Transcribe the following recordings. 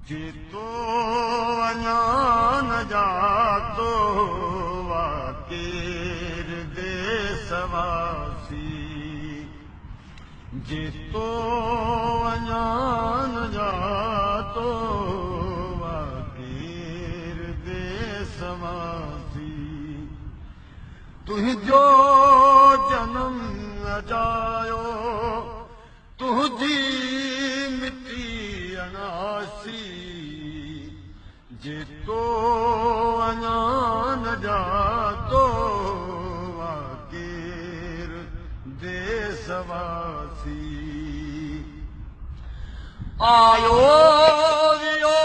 जेतो अञा न जातो वाकेर देशवासी जेतो अञा न जातो वाकेर देशवासी तुझो जन्म अजायो तुझी मिट्टी अनासी जेतो अञा न जातो वाकेर देशवासी आयो वियो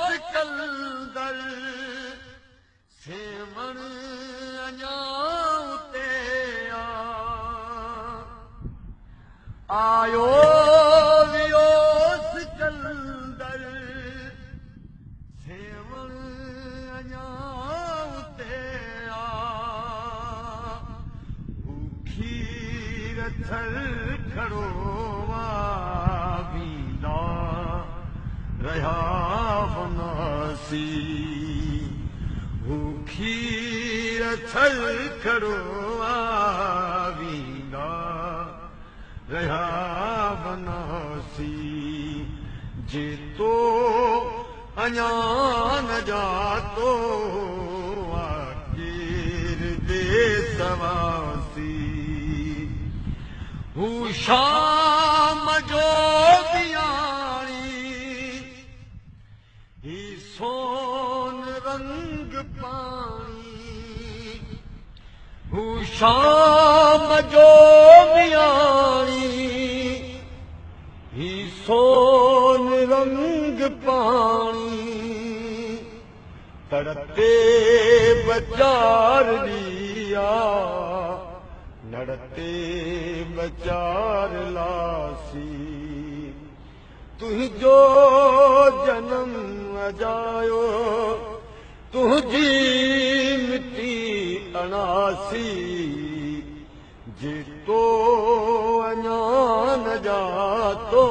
सिकंदर सेवण अञा उते आयो वियो सिकंदर सेवण अञा उते खीर थल खड़ो वींदा रहा बनासी खीर थल खड़ो वींदा रहा बनासी जेतो अञा न जातो वाकेर देशवासी हू शाम जो बियाणी ही सोन रंग पाणी हू शाम जो बियाणी ही सोन रंग पाणी तड़ते बचार लिया नड़ते बचार लासी तुझो जन्म अजायो तुझी मिट्टी अनासी जेतो अञा न जातो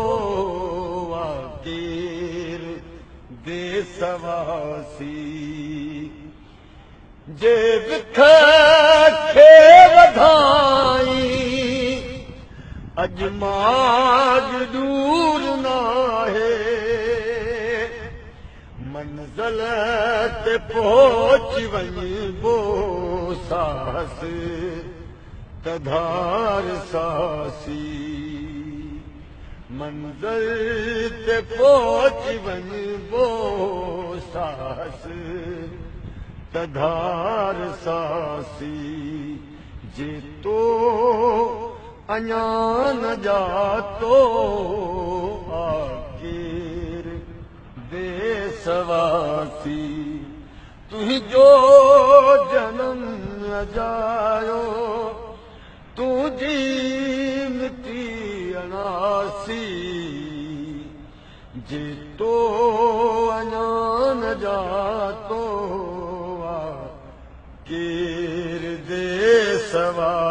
वाकेर देशवासी जे विख खे वधाई अजमाज दूर नाहे मंज़िल ते पहुची वञिबो साहस तधार सासी मंज़िल ते पहुची वञिबो साहस तधार सासी जेतो अञा न जातो वाकेर देशवासी तुझो जन्म अजायो तुझी मिट्टी अनासी जेतो अञा न जातो वाकेर देशवासी